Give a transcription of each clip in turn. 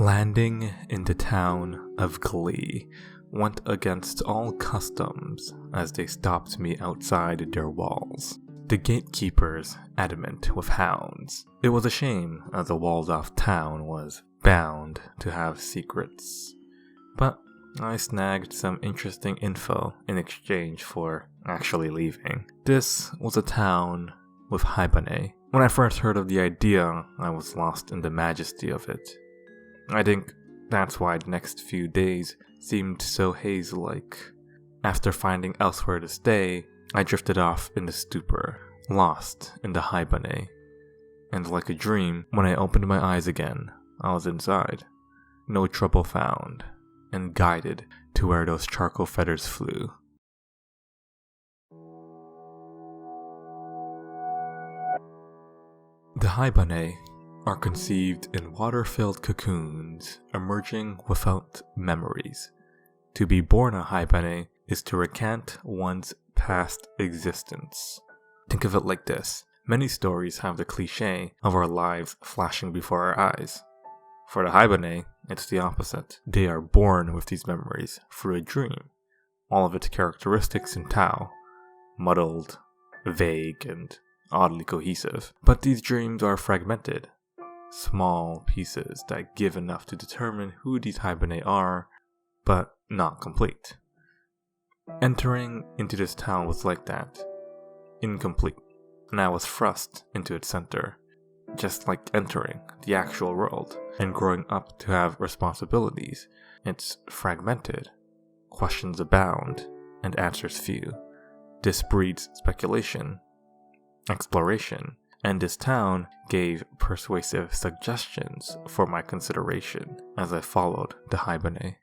Landing in the town of Glee went against all customs as they stopped me outside their walls. The gatekeepers adamant with hounds. It was a shame as a walled-off town was bound to have secrets. But I snagged some interesting info in exchange for actually leaving. This was a town with Haibane. When I first heard of the idea, I was lost in the majesty of it. I think that's why the next few days seemed so haze-like. After finding elsewhere to stay, I drifted off into stupor, lost in the Haibane. And like a dream, when I opened my eyes again, I was inside. No trouble found, and guided to where those charcoal feathers flew. The Haibane are conceived in water-filled cocoons, emerging without memories. To be born a Haibane is to recant one's past existence. Think of it like this. Many stories have the cliché of our lives flashing before our eyes. For the Haibane, it's the opposite. They are born with these memories through a dream. All of its characteristics in Tao, muddled, vague, and oddly cohesive. But these dreams are fragmented. Small pieces that give enough to determine who these Haibane are, but not complete. Entering into this town was like that. Incomplete. And I was thrust into its center. Just like entering the actual world and growing up to have responsibilities. It's fragmented. Questions abound and answers few. This breeds speculation, exploration, and this town gave persuasive suggestions for my consideration as I followed the Haibane.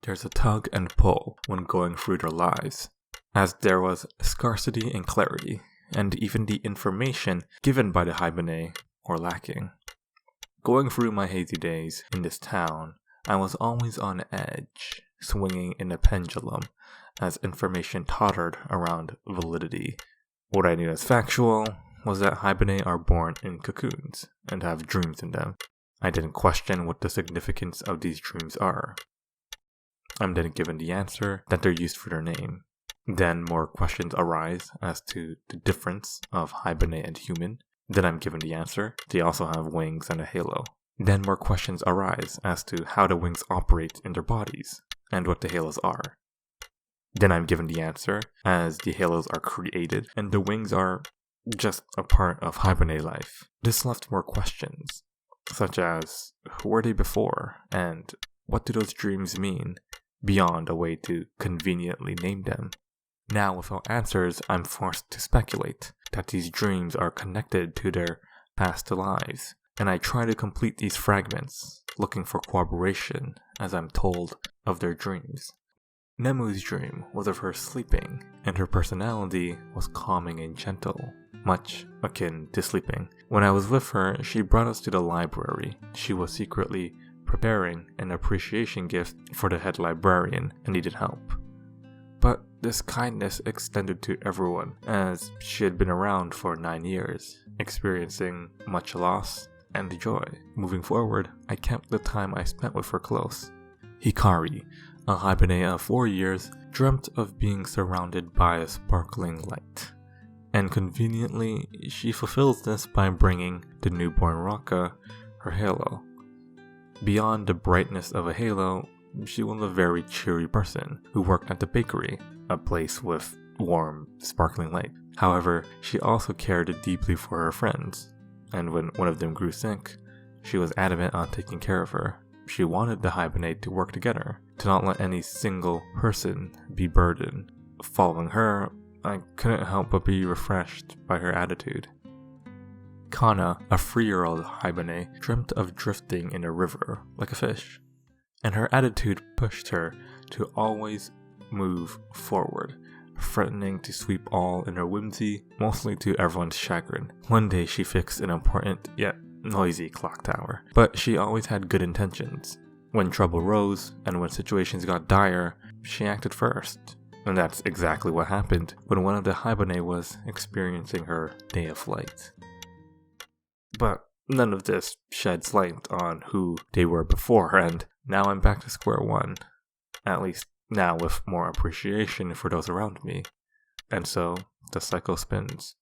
There's a tug and pull when going through their lives, as there was scarcity and clarity, and even the information given by the Haibane were lacking. Going through my hazy days in this town, I was always on edge, swinging in a pendulum as information tottered around validity. What I knew as factual was that Haibane are born in cocoons and have dreams in them. I didn't question what the significance of these dreams are. I'm then given the answer that they're used for their name. Then more questions arise as to the difference of Haibane and human. Then I'm given the answer. They also have wings and a halo. Then more questions arise as to how the wings operate in their bodies and what the halos are. Then I'm given the answer, as the halos are created and the wings are just a part of Haibane life. This left more questions, such as who were they before and what do those dreams mean, beyond a way to conveniently name them. Now without answers, I'm forced to speculate that these dreams are connected to their past lives, and I try to complete these fragments, looking for corroboration as I'm told of their dreams. Nemu's dream was of her sleeping, and her personality was calming and gentle, much akin to sleeping. When I was with her, she brought us to the library. She was secretly preparing an appreciation gift for the head librarian and needed help. But this kindness extended to everyone, as she had been around for 9 years, experiencing much loss and joy. Moving forward, I kept the time I spent with her close. Hikari, a Haibane of 4 years, dreamt of being surrounded by a sparkling light. And conveniently, she fulfills this by bringing the newborn Raka her halo. Beyond the brightness of a halo, she was a very cheery person who worked at the bakery, a place with warm, sparkling light. However, she also cared deeply for her friends, and when one of them grew sick, she was adamant on taking care of her. She wanted the Haibane to work together, to not let any single person be burdened. Following her, I couldn't help but be refreshed by her attitude. Kana, a 3-year-old Haibane, dreamt of drifting in a river like a fish, and her attitude pushed her to always move forward, threatening to sweep all in her whimsy, mostly to everyone's chagrin. One day she fixed an important yet noisy clock tower, but she always had good intentions. When trouble rose, and when situations got dire, she acted first. And that's exactly what happened when one of the Haibane was experiencing her day of light. But none of this sheds light on who they were before, and now I'm back to square one. At least now with more appreciation for those around me. And so, the cycle spins.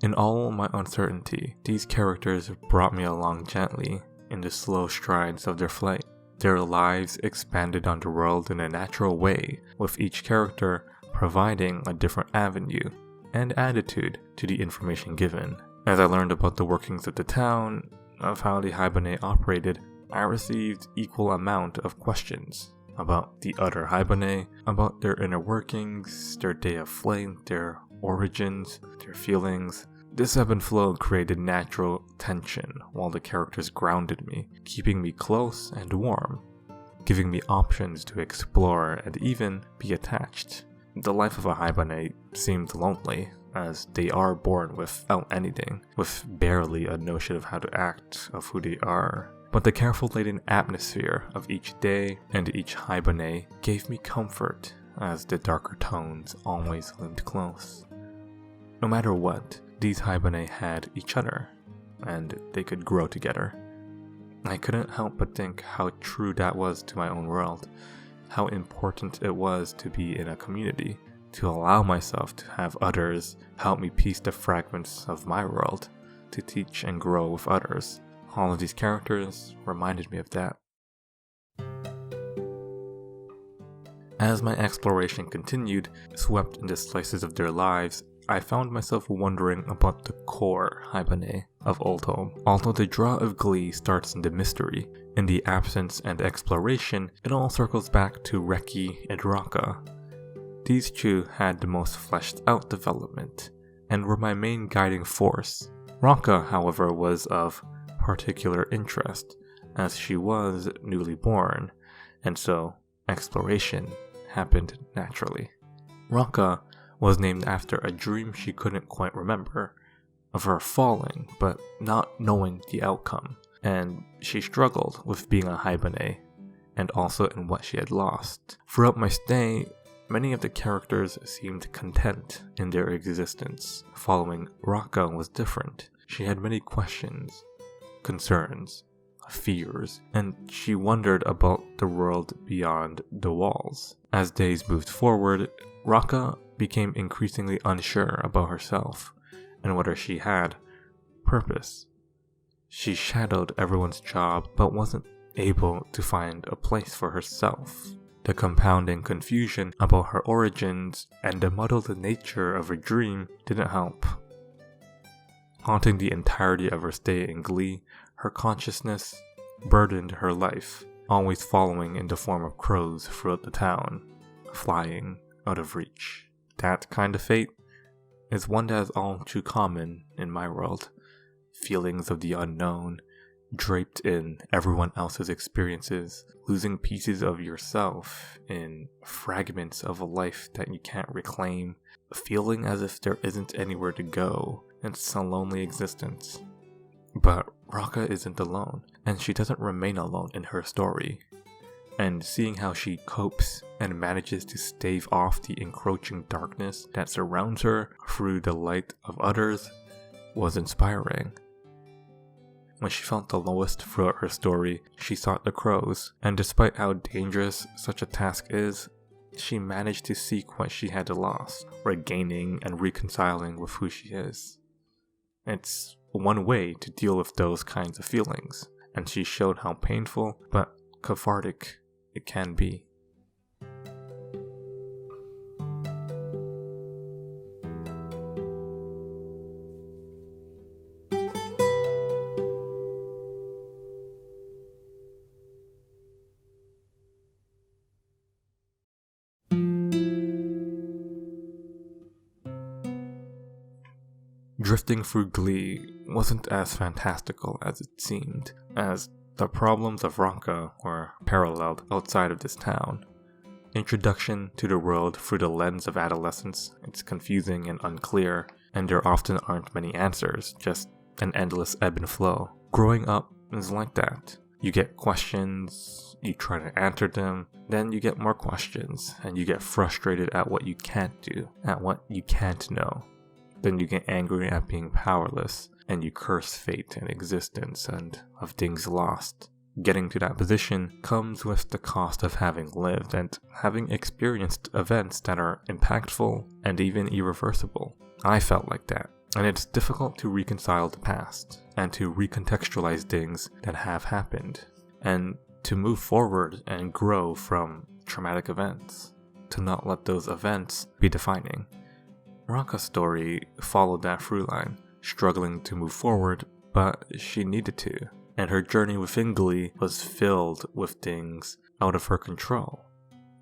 In all my uncertainty, these characters brought me along gently in the slow strides of their flight. Their lives expanded on the world in a natural way, with each character providing a different avenue and attitude to the information given. As I learned about the workings of the town, of how the Haibane operated, I received equal amount of questions about the other Haibane, about their inner workings, their day of flight, their origins, their feelings. This ebb and flow created natural tension while the characters grounded me, keeping me close and warm, giving me options to explore and even be attached. The life of a Haibane seemed lonely, as they are born without anything, with barely a notion of how to act, of who they are. But the careful laden atmosphere of each day and each Haibane gave me comfort, as the darker tones always loomed close. No matter what, these Haibane had each other, and they could grow together. I couldn't help but think how true that was to my own world, how important it was to be in a community, to allow myself to have others help me piece the fragments of my world, to teach and grow with others. All of these characters reminded me of that. As my exploration continued, swept into slices of their lives, I found myself wondering about the core Haibane of Old Home. Although the draw of glee starts in the mystery, in the absence and exploration, it all circles back to Reki and Raka. These two had the most fleshed out development, and were my main guiding force. Raka, however, was of particular interest, as she was newly born, and so exploration happened naturally. Raka was named after a dream she couldn't quite remember, of her falling but not knowing the outcome, and she struggled with being a Haibane, and also in what she had lost. Throughout my stay, many of the characters seemed content in their existence. Following Raka was different. She had many questions, concerns, fears, and she wondered about the world beyond the walls. As days moved forward, Raka became increasingly unsure about herself and whether she had purpose. She shadowed everyone's job but wasn't able to find a place for herself. The compounding confusion about her origins and the muddled nature of her dream didn't help. Haunting the entirety of her stay in Glee, her consciousness burdened her life, always following in the form of crows throughout the town, flying out of reach. That kind of fate is one that is all too common in my world. Feelings of the unknown, draped in everyone else's experiences, losing pieces of yourself in fragments of a life that you can't reclaim, feeling as if there isn't anywhere to go. It's a lonely existence. But Raka isn't alone, and she doesn't remain alone in her story. And seeing how she copes and manages to stave off the encroaching darkness that surrounds her through the light of others was inspiring. When she felt the lowest throughout her story, she sought the crows, and despite how dangerous such a task is, she managed to seek what she had lost, regaining and reconciling with who she is. It's one way to deal with those kinds of feelings, and she showed how painful but cathartic it can be. Drifting through Glee wasn't as fantastical as it seemed, as the problems of Raka were paralleled outside of this town. Introduction to the world through the lens of adolescence, it's confusing and unclear, and there often aren't many answers, just an endless ebb and flow. Growing up is like that. You get questions, you try to answer them, then you get more questions, and you get frustrated at what you can't do, at what you can't know. Then you get angry at being powerless, and you curse fate and existence and of things lost. Getting to that position comes with the cost of having lived and having experienced events that are impactful and even irreversible. I felt like that, and it's difficult to reconcile the past and to recontextualize things that have happened, and to move forward and grow from traumatic events, to not let those events be defining. Raka's story followed that through line, struggling to move forward, but she needed to, and her journey within Glee was filled with things out of her control.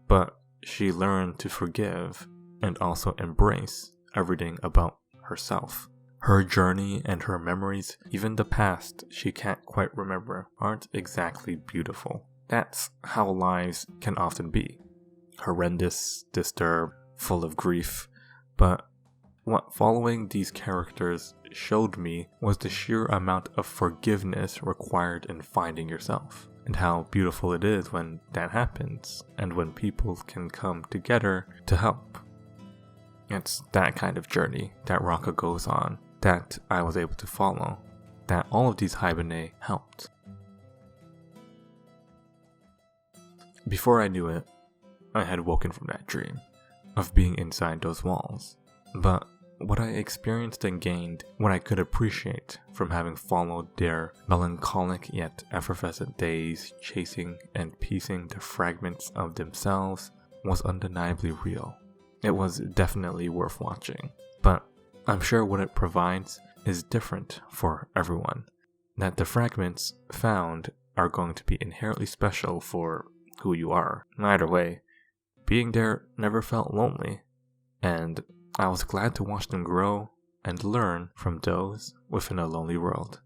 But she learned to forgive and also embrace everything about herself. Her journey and her memories, even the past she can't quite remember, aren't exactly beautiful. That's how lives can often be. Horrendous, disturbed, full of grief. But what following these characters showed me was the sheer amount of forgiveness required in finding yourself, and how beautiful it is when that happens, and when people can come together to help. It's that kind of journey that Raka goes on, that I was able to follow, that all of these Haibane helped. Before I knew it, I had woken from that dream of being inside those walls. But what I experienced and gained, what I could appreciate from having followed their melancholic yet effervescent days, chasing and piecing the fragments of themselves, was undeniably real. It was definitely worth watching, but I'm sure what it provides is different for everyone. That the fragments found are going to be inherently special for who you are. Either way, being there never felt lonely, and I was glad to watch them grow and learn from those within a lonely world.